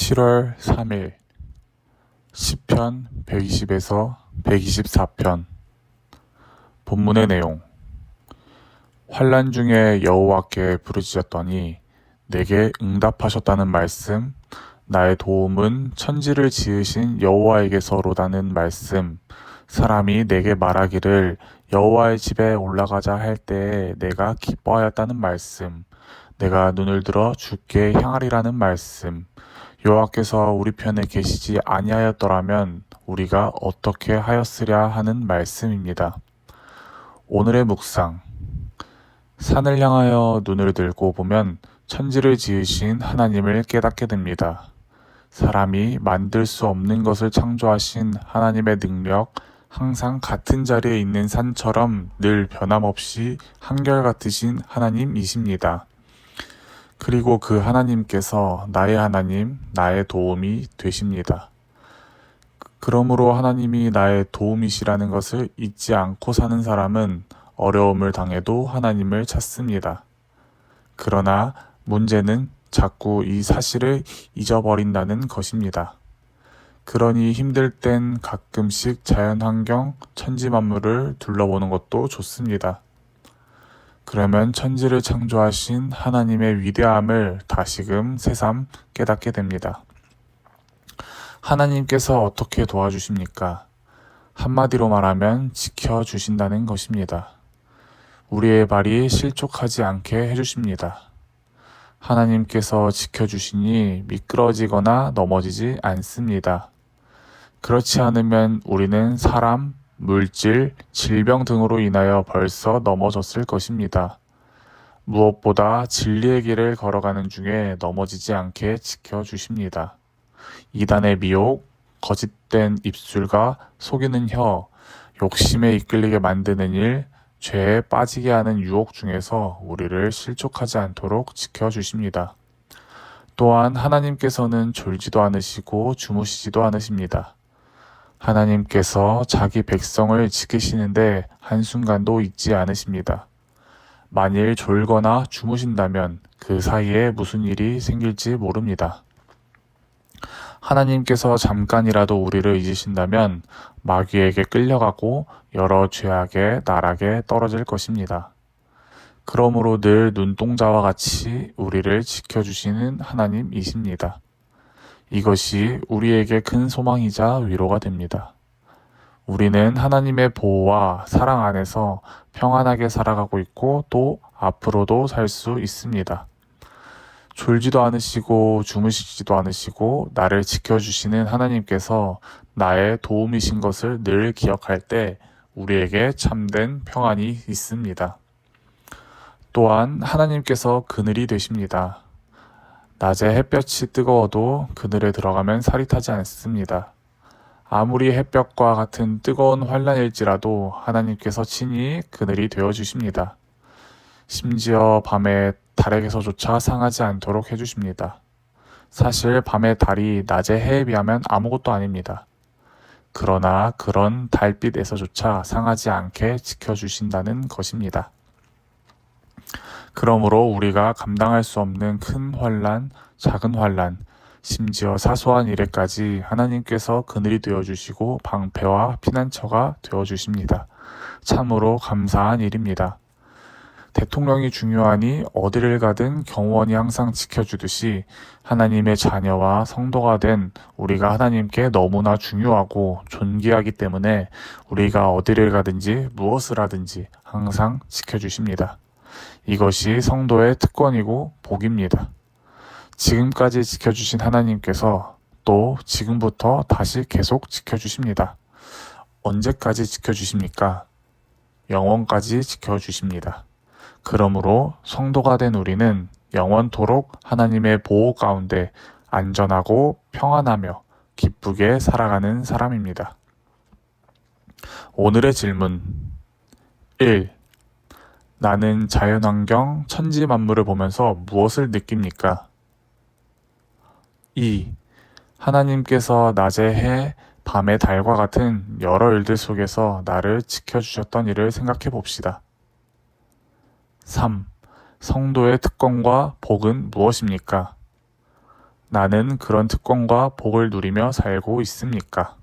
7월 3일 시편 120에서 124편. 본문의 내용. 환난 중에 여호와께 부르짖었더니 내게 응답하셨다는 말씀, 나의 도움은 천지를 지으신 여호와에게서로다는 말씀, 사람이 내게 말하기를 여호와의 집에 올라가자 할 때에 내가 기뻐하였다는 말씀, 내가 눈을 들어 주께 향하리라는 말씀, 여호와께서 우리 편에 계시지 아니하였더라면 우리가 어떻게 하였으랴 하는 말씀입니다. 오늘의 묵상. 산을 향하여 눈을 들고 보면 천지를 지으신 하나님을 깨닫게 됩니다. 사람이 만들 수 없는 것을 창조하신 하나님의 능력, 항상 같은 자리에 있는 산처럼 늘 변함없이 한결같으신 하나님이십니다. 그리고 그 하나님께서 나의 하나님, 나의 도움이 되십니다. 그러므로 하나님이 나의 도움이시라는 것을 잊지 않고 사는 사람은 어려움을 당해도 하나님을 찾습니다. 그러나 문제는 자꾸 이 사실을 잊어버린다는 것입니다. 그러니 힘들 땐 가끔씩 자연환경, 천지만물을 둘러보는 것도 좋습니다. 그러면 천지를 창조하신 하나님의 위대함을 다시금 새삼 깨닫게 됩니다. 하나님께서 어떻게 도와주십니까? 한마디로 말하면 지켜주신다는 것입니다. 우리의 발이 실족하지 않게 해주십니다. 하나님께서 지켜주시니 미끄러지거나 넘어지지 않습니다. 그렇지 않으면 우리는 사람, 물질, 질병 등으로 인하여 벌써 넘어졌을 것입니다. 무엇보다 진리의 길을 걸어가는 중에 넘어지지 않게 지켜주십니다. 이단의 미혹, 거짓된 입술과 속이는 혀, 욕심에 이끌리게 만드는 일, 죄에 빠지게 하는 유혹 중에서 우리를 실족하지 않도록 지켜주십니다. 또한 하나님께서는 졸지도 않으시고 주무시지도 않으십니다. 하나님께서 자기 백성을 지키시는데 한순간도 잊지 않으십니다. 만일 졸거나 주무신다면 그 사이에 무슨 일이 생길지 모릅니다. 하나님께서 잠깐이라도 우리를 잊으신다면 마귀에게 끌려가고 여러 죄악의 나락에 떨어질 것입니다. 그러므로 늘 눈동자와 같이 우리를 지켜주시는 하나님이십니다. 이것이 우리에게 큰 소망이자 위로가 됩니다. 우리는 하나님의 보호와 사랑 안에서 평안하게 살아가고 있고 또 앞으로도 살 수 있습니다. 졸지도 않으시고 주무시지도 않으시고 나를 지켜주시는 하나님께서 나의 도움이신 것을 늘 기억할 때 우리에게 참된 평안이 있습니다. 또한 하나님께서 그늘이 되십니다. 낮에 햇볕이 뜨거워도 그늘에 들어가면 살이 타지 않습니다. 아무리 햇볕과 같은 뜨거운 환란일지라도 하나님께서 친히 그늘이 되어주십니다. 심지어 밤에 달에게서조차 상하지 않도록 해주십니다. 사실 밤의 달이 낮의 해에 비하면 아무것도 아닙니다. 그러나 그런 달빛에서조차 상하지 않게 지켜주신다는 것입니다. 그러므로 우리가 감당할 수 없는 큰 환난, 작은 환난, 심지어 사소한 일에까지 하나님께서 그늘이 되어주시고 방패와 피난처가 되어주십니다. 참으로 감사한 일입니다. 대통령이 중요하니 어디를 가든 경호원이 항상 지켜주듯이 하나님의 자녀와 성도가 된 우리가 하나님께 너무나 중요하고 존귀하기 때문에 우리가 어디를 가든지 무엇을 하든지 항상 지켜주십니다. 이것이 성도의 특권이고 복입니다. 지금까지 지켜주신 하나님께서 또 지금부터 다시 계속 지켜주십니다. 언제까지 지켜주십니까? 영원까지 지켜주십니다. 그러므로 성도가 된 우리는 영원토록 하나님의 보호 가운데 안전하고 평안하며 기쁘게 살아가는 사람입니다. 오늘의 질문 1. 나는 자연환경, 천지 만물을 보면서 무엇을 느낍니까? 2. 하나님께서 낮의 해, 밤의 달과 같은 여러 일들 속에서 나를 지켜주셨던 일을 생각해 봅시다. 3. 성도의 특권과 복은 무엇입니까? 나는 그런 특권과 복을 누리며 살고 있습니까?